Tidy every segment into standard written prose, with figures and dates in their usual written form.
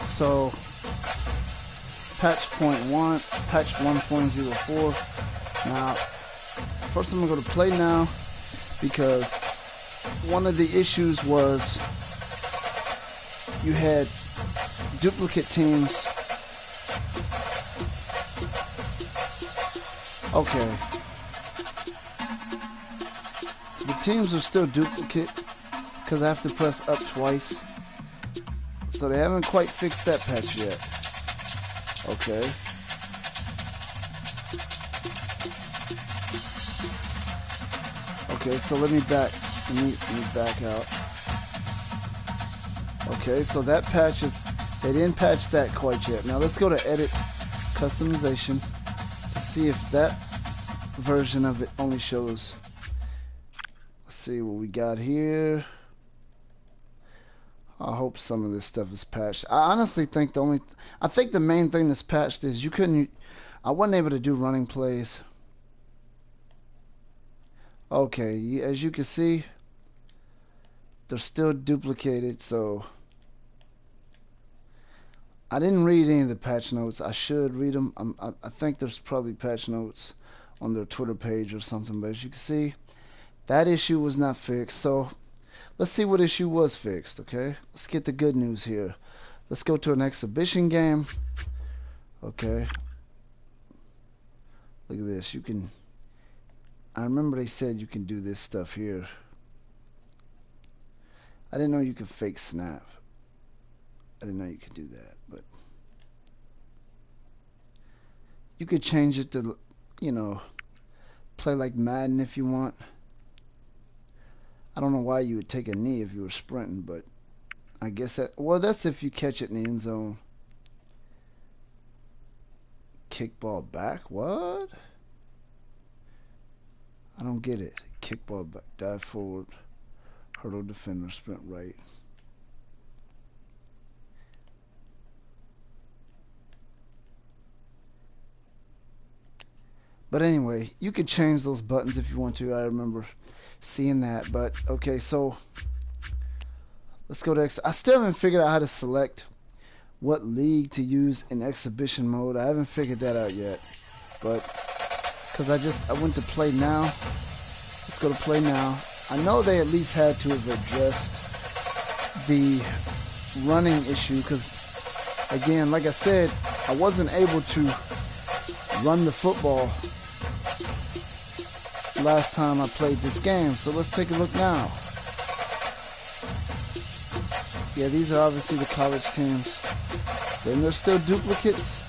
So patch point 1, patch 1.04. Now, first I'm gonna go to play now, because one of the issues was you had duplicate teams. Okay. The teams are still duplicate because I have to press up twice. So they haven't quite fixed that patch yet. Okay. Okay, so let me back out. Okay, so that patch is, they didn't patch that quite yet. Now let's go to edit customization to see if that version of it only shows. Let's see what we got here. I hope some of this stuff is patched. I honestly think I think the main thing that's patched is I wasn't able to do running plays. Okay, as you can see, they're still duplicated, so I didn't read any of the patch notes. I should read them. I think there's probably patch notes on their Twitter page or something, but as you can see, that issue was not fixed. So let's see what issue was fixed, okay? Let's get the good news here. Let's go to an exhibition game. Okay. Look at this. I remember they said you can do this stuff here. I didn't know you could fake snap. I didn't know you could do that, but you could change it to, you know, play like Madden if you want. I don't know why you would take a knee if you were sprinting, but I guess that's if you catch it in the end zone. Kickball back? What? I don't get it. Kickball back, dive forward, hurdle defender, sprint right. But anyway, you could change those buttons if you want to. I remember seeing that. But okay, so let's go to I still haven't figured out how to select what league to use in exhibition mode. I haven't figured that out yet. But because I went to play now. Let's go to play now. I know they at least had to have addressed the running issue, because again, like I said, I wasn't able to run the football last time I played this game. So let's take a look now. Yeah, these are obviously the college teams. Then there's still duplicates.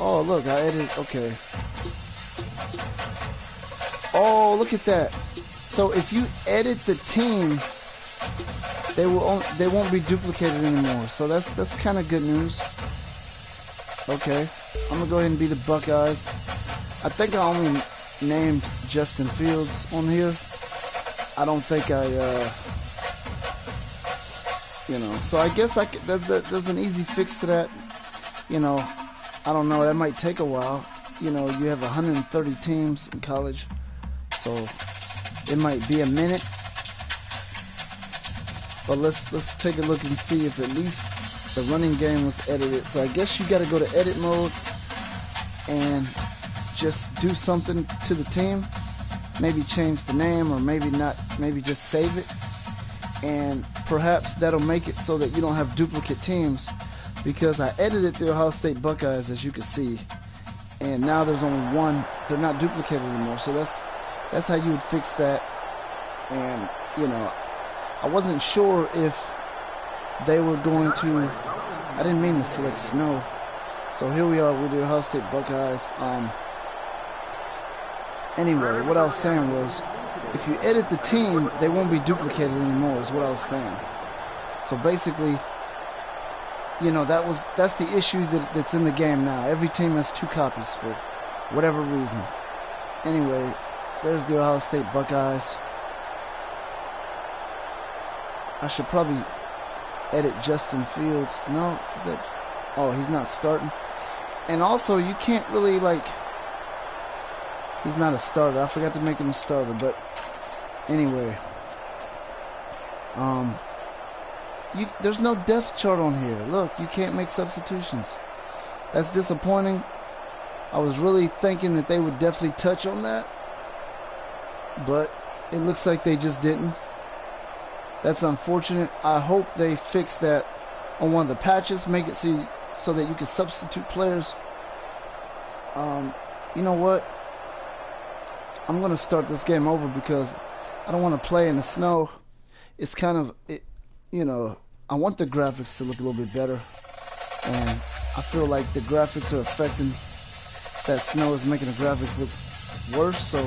Oh, look, I edited. Okay. Oh, look at that. So if you edit the team, they won't be duplicated anymore. So that's kind of good news. Okay, I'm gonna go ahead and be the Buckeyes. I think I only named Justin Fields on here. I don't think so I guess there's an easy fix to that. I don't know, that might take a while. You have 130 teams in college, so it might be a minute. But let's take a look and see if at least the running game was edited. So I guess you got to go to edit mode and just do something to the team. Maybe change the name, or maybe not. Maybe just save it, and perhaps that'll make it so that you don't have duplicate teams. Because I edited the Ohio State Buckeyes, as you can see, and now there's only one. They're not duplicated anymore. So that's how you would fix that. And I wasn't sure if they were going to. I didn't mean to select snow. So here we are with the Ohio State Buckeyes. Anyway, what I was saying was, if you edit the team, they won't be duplicated anymore, is what I was saying. So basically, that's the issue that's in the game now. Every team has 2 copies for whatever reason. Anyway, there's the Ohio State Buckeyes. I should probably edit Justin Fields. No, is that? Oh, he's not starting. And also, you can't really he's not a starter. I forgot to make him a starter. But anyway, there's no depth chart on here. Look, you can't make substitutions. That's disappointing. I was really thinking that they would definitely touch on that, but it looks like they just didn't. That's unfortunate. I hope they fix that on one of the patches, make it so that you can substitute players. You know what? I'm gonna start this game over because I don't want to play in the snow. It's kind of, you know, I want the graphics to look a little bit better, and I feel like the graphics are affecting. That snow is making the graphics look worse, so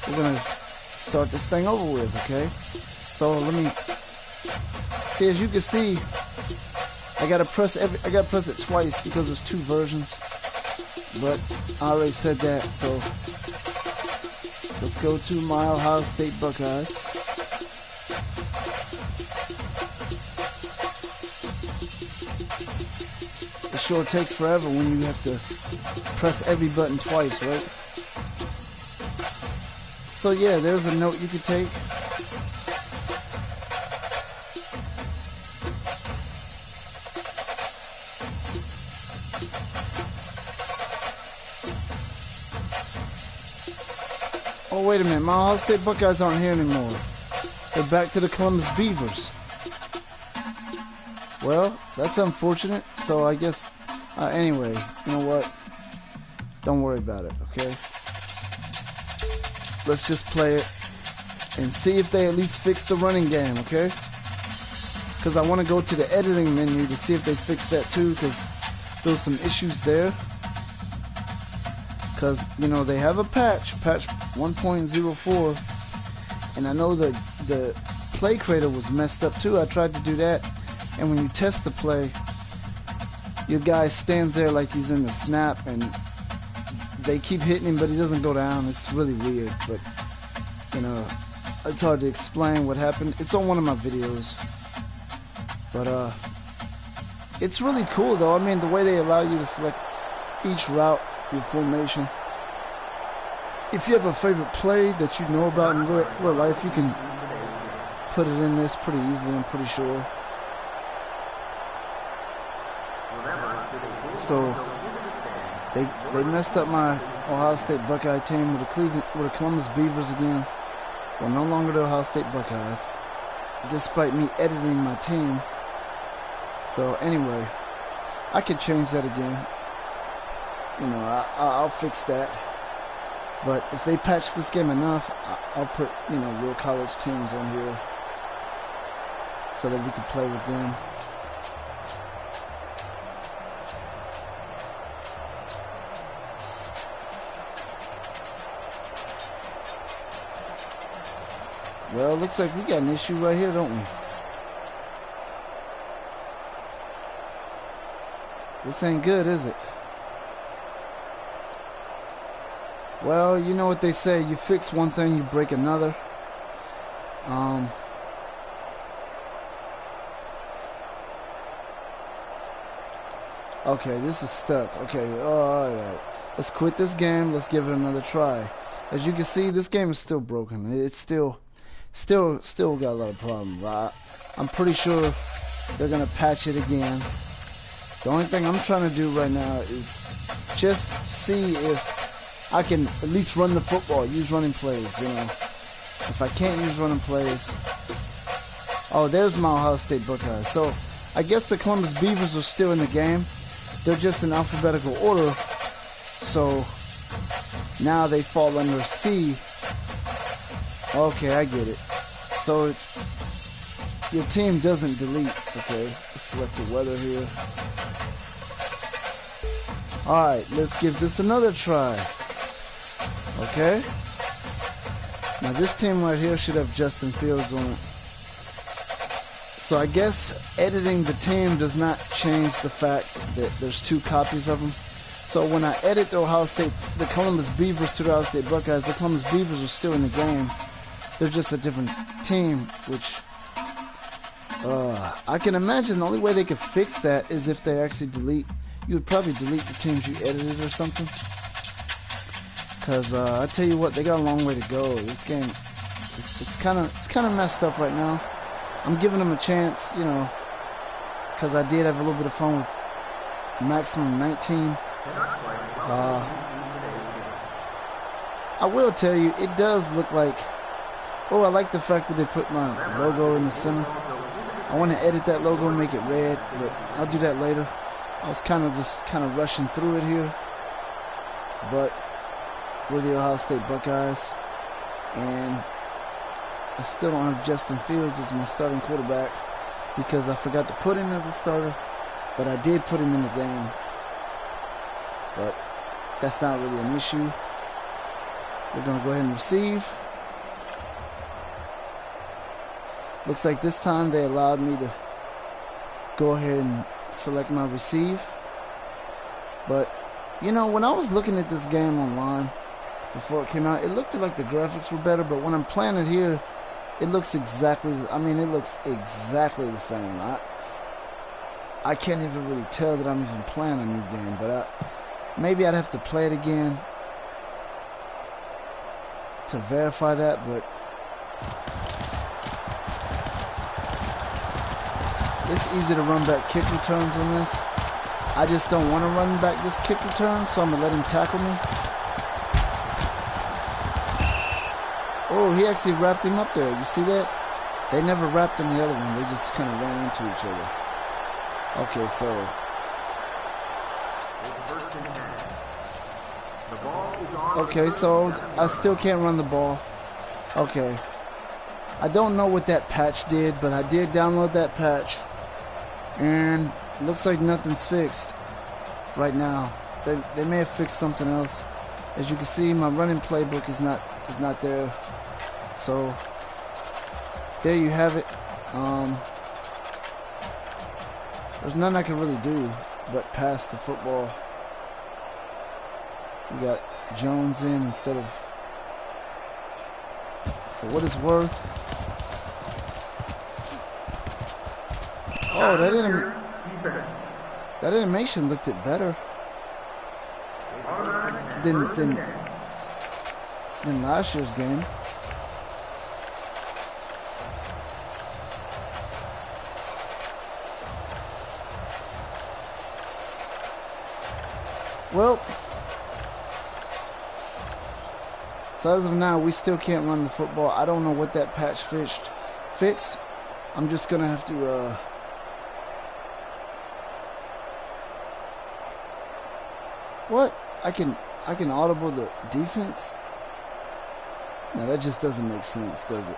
we're gonna start this thing over with, okay? So let me see. As you can see, I gotta press it twice because there's two versions. But I already said that, so let's go to my Ohio State Buckeyes. It sure takes forever when you have to press every button twice, right? So yeah, there's a note you could take. Oh, wait a minute. My Ohio State Buckeyes aren't here anymore. They're back to the Columbus Beavers. Well, that's unfortunate. So I guess, anyway, you know what? Don't worry about it, okay? Let's just play it and see if they at least fix the running game, okay? Because I want to go to the editing menu to see if they fix that too, because there's some issues there. Because, you know, they have a patch 1.04, and I know that the play creator was messed up too. I tried to do that, and when you test the play, your guy stands there like he's in the snap, and they keep hitting him, but he doesn't go down. It's really weird, but, you know, it's hard to explain what happened. It's on one of my videos, but, it's really cool, though. I mean, the way they allow you to select each route, your formation. If you have a favorite play that you know about in real life, you can put it in this pretty easily, I'm pretty sure. So they messed up my Ohio State Buckeye team with the Columbus Beavers again. Well, no longer the Ohio State Buckeyes, despite me editing my team. So anyway, I could change that again. You know, I'll fix that. But if they patch this game enough, I'll put, you know, real college teams on here so that we can play with them. Well, looks like we got an issue right here, don't we? This ain't good, is it? Well, you know what they say, you fix one thing, you break another. Okay, this is stuck. Okay, alright. Let's quit this game, let's give it another try. As you can see, this game is still broken. It's still got a lot of problems. I'm pretty sure they're gonna patch it again. The only thing I'm trying to do right now is just see if I can at least run the football, use running plays, you know. If I can't use running plays... Oh, there's my Ohio State Buckeyes. So, I guess the Columbus Beavers are still in the game. They're just in alphabetical order. So, now they fall under C. Okay, I get it. So, your team doesn't delete. Okay, let's select the weather here. Alright, let's give this another try. Okay. Now this team right here should have Justin Fields on it. So I guess editing the team does not change the fact that there's two copies of them. So when I edit the Columbus Beavers to the Ohio State Buckeyes, the Columbus Beavers are still in the game. They're just a different team, which I can imagine the only way they could fix that is if they actually delete. You would probably delete the teams you edited or something. Cause I tell you what, they got a long way to go. This game, it's kind of messed up right now. I'm giving them a chance, you know. because I did have a little bit of fun with Maximum 19. I will tell you, it does look like, oh, I like the fact that they put my logo in the center. I want to edit that logo and make it red, but I'll do that later. I was kind of rushing through it here, but we're the Ohio State Buckeyes, and I still don't have Justin Fields as my starting quarterback because I forgot to put him as a starter, but I did put him in the game. But that's not really an issue. We're going to go ahead and receive. Looks like this time they allowed me to go ahead and select my receive. But, you know, when I was looking at this game online before it came out, it looked like the graphics were better, but when I'm playing it here, it looks exactly, it looks exactly the same. I can't even really tell that I'm even playing a new game, but maybe I'd have to play it again to verify that, but it's easy to run back kick returns on this. I just don't want to run back this kick return, so I'm going to let him tackle me. Oh, he actually wrapped him up there. You see that? They never wrapped him the other one. They just kind of ran into each other. Okay, so okay, so I still can't run the ball. Okay. I don't know what that patch did, but I did download that patch. And it looks like nothing's fixed right now. They may have fixed something else. As you can see, my running playbook is not there. So there you have it. There's nothing I can really do but pass the football. We got Jones in instead of, for what it's worth. Oh, that animation looked it better than last year's game. Well, so as of now, we still can't run the football. I don't know what that patch fixed. I'm just gonna have to what? I can audible the defense? No, that just doesn't make sense, does it?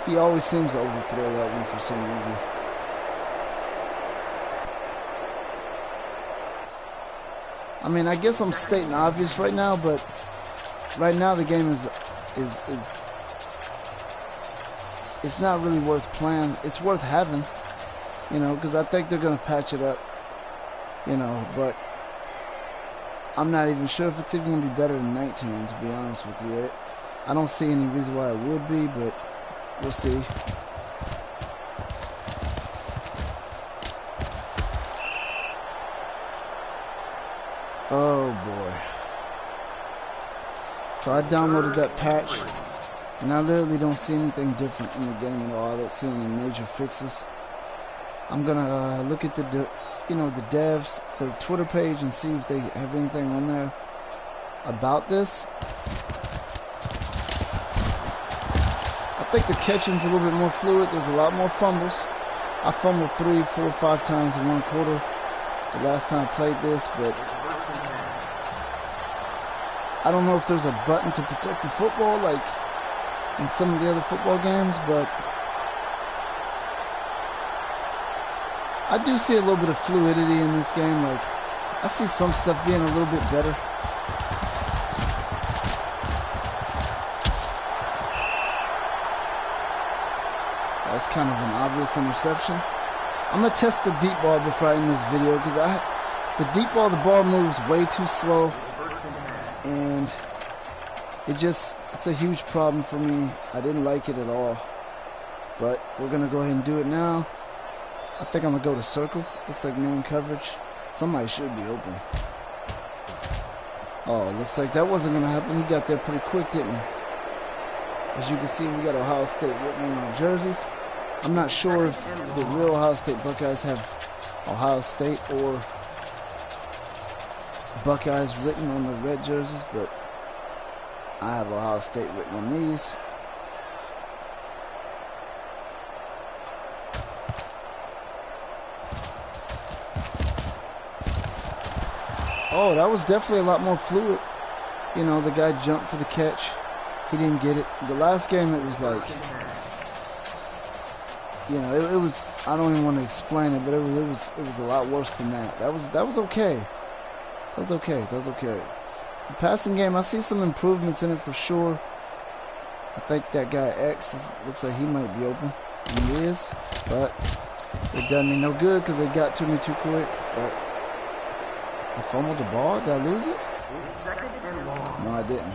He always seems to overthrow that one for some reason. I mean, I guess I'm stating obvious right now, but right now the game is it's not really worth playing. It's worth having, you know, because I think they're gonna patch it up, you know, but I'm not even sure if it's even gonna be better than 19, to be honest with you. I don't see any reason why it would be, but we'll see. Oh boy. So I downloaded that patch, and I literally don't see anything different in the game at all. I don't see any major fixes. I'm gonna look at the devs, their Twitter page, and see if they have anything on there about this. I think the catching's a little bit more fluid. There's a lot more fumbles. I fumbled 3, 4, 5 times in one quarter the last time I played this, but I don't know if there's a button to protect the football like in some of the other football games, but I do see a little bit of fluidity in this game. Like, I see some stuff being a little bit better. That was kind of an obvious interception. I'm going to test the deep ball before I end this video, because the deep ball, the ball moves way too slow, and it's a huge problem for me. I didn't like it at all, but we're going to go ahead and do it now. I think I'm going to go to circle. Looks like man coverage. Somebody should be open. Oh, it looks like that wasn't going to happen. He got there pretty quick, didn't he? As you can see, we got Ohio State written on our jerseys. I'm not sure if the real Ohio State Buckeyes have Ohio State or Buckeyes written on the red jerseys, but I have Ohio State written on these. Oh, that was definitely a lot more fluid. You know, the guy jumped for the catch. He didn't get it. The last game, it was like, you know, it was. I don't even want to explain it, but it was a lot worse than that. That was okay. That was okay. That was okay. The passing game, I see some improvements in it for sure. I think that guy X looks like he might be open. He is, but it done me no good because they got to me too quick. But I fumbled the ball. Did I lose it? No, I didn't.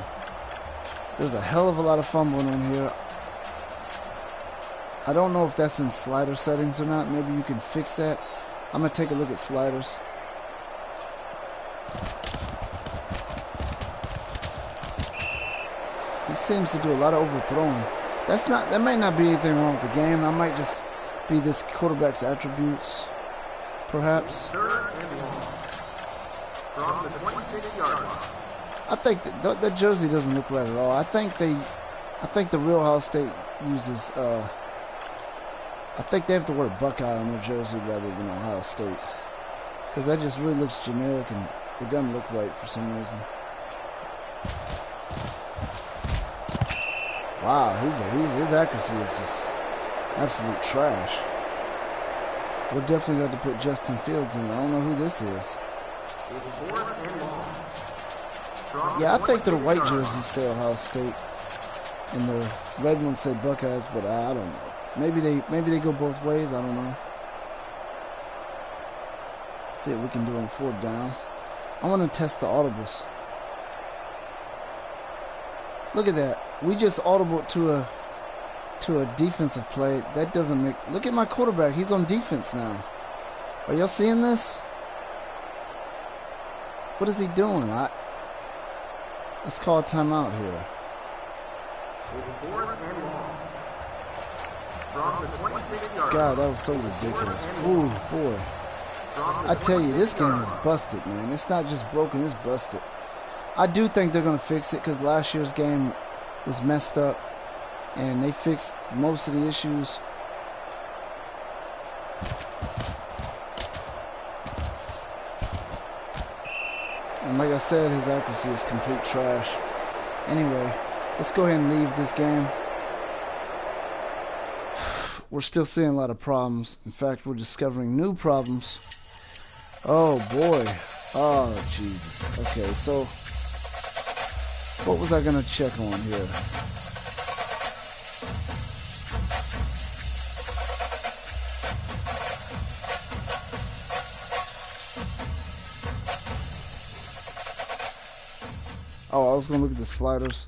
There's a hell of a lot of fumbling in here. I don't know if that's in slider settings or not. Maybe you can fix that. I'm going to take a look at sliders. He seems to do a lot of overthrowing. That might not be anything wrong with the game. That might just be this quarterback's attributes, perhaps. From the 26-yard line. I think that jersey doesn't look right at all. I think the real Ohio State uses. I think they have the word Buckeye on their jersey rather than Ohio State, because that just really looks generic and it doesn't look right for some reason. Wow, his accuracy is just absolute trash. We're definitely going to put Justin Fields in. I don't know who this is. Yeah, I think their white jerseys say Ohio State and their red ones say Buckeyes, but I don't know. Maybe they go both ways. I don't know. See what we can do on 4th down. I want to test the audibles. Look at that. We just audibled to a defensive play. That doesn't make. Look at my quarterback. He's on defense now. Are y'all seeing this? What is he doing? Let's call a timeout here. God, that was so ridiculous. Ooh, boy. I tell you, this game is busted, man. It's not just broken, it's busted. I do think they're going to fix it because last year's game was messed up. And they fixed most of the issues. And like I said, his accuracy is complete trash. Anyway, let's go ahead and leave this game. We're still seeing a lot of problems. In fact, we're discovering new problems. Oh boy. Oh Jesus. Okay, so what was I gonna check on here? Oh, I was gonna look at the sliders.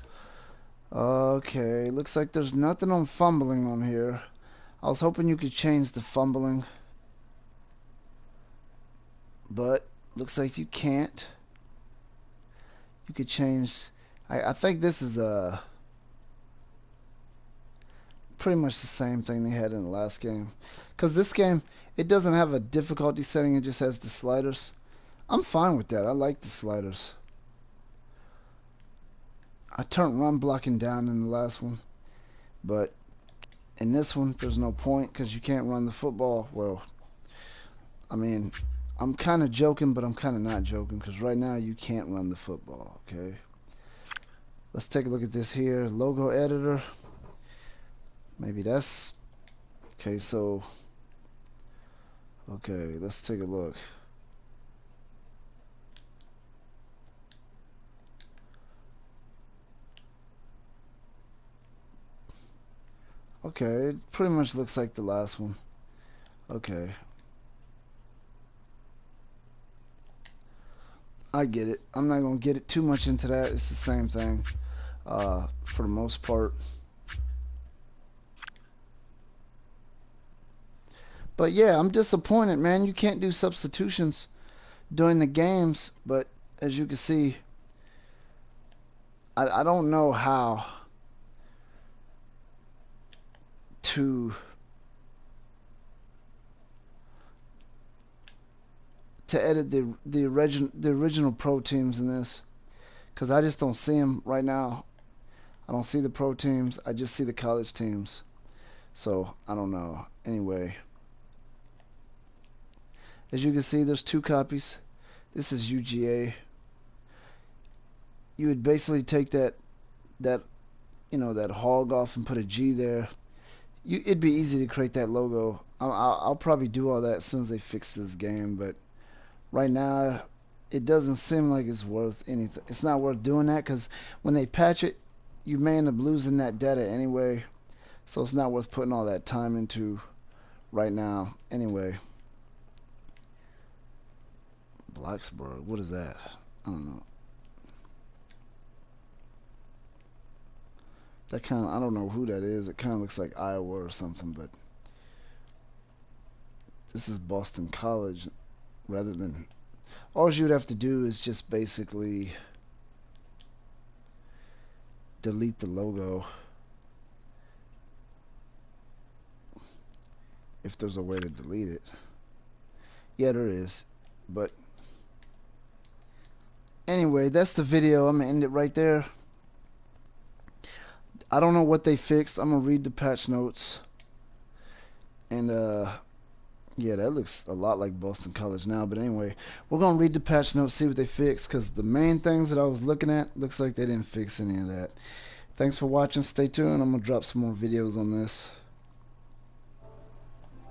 Okay, looks like there's nothing on fumbling on here. I was hoping you could change the fumbling, but looks like you can't. You could change. I think this is pretty much the same thing they had in the last game, because this game, it doesn't have a difficulty setting, it just has the sliders. I'm fine with that. I like the sliders. I turned run blocking down in the last one, but in this one there's no point because you can't run the football. Well, I mean, I'm kind of joking, but I'm kind of not joking, because right now you can't run the football. Okay, let's take a look at this here. Logo editor. Maybe that's okay. So okay, let's take a look. Okay, it pretty much looks like the last one. Okay, I get it. I'm not gonna get it too much into that. It's the same thing for the most part. But yeah, I'm disappointed, man. You can't do substitutions during the games, but as you can see, I don't know how to edit the original pro teams in this, because I just don't see them right now. I don't see the pro teams. I just see the college teams. So I don't know. Anyway, as you can see, there's 2 copies. This is UGA. You would basically take that hog off and put a G there. It'd be easy to create that logo. I'll probably do all that as soon as they fix this game, but right now it doesn't seem like it's worth anything. It's not worth doing that, because when they patch it, you may end up losing that data anyway, so it's not worth putting all that time into right now. Anyway, Blacksburg, what is that? I don't know. That kind of, I don't know who that is. It kind of looks like Iowa or something, but this is Boston College. Rather than, all you would have to do is just basically delete the logo, if there's a way to delete it. Yeah, there is. But anyway, that's the video. I'm gonna end it right there. I don't know what they fixed. I'm gonna read the patch notes, and yeah, that looks a lot like Boston College now. But anyway, we're gonna read the patch notes, see what they fixed, because the main things that I was looking at looks like they didn't fix any of that. Thanks for watching. Stay tuned. I'm gonna drop some more videos on this.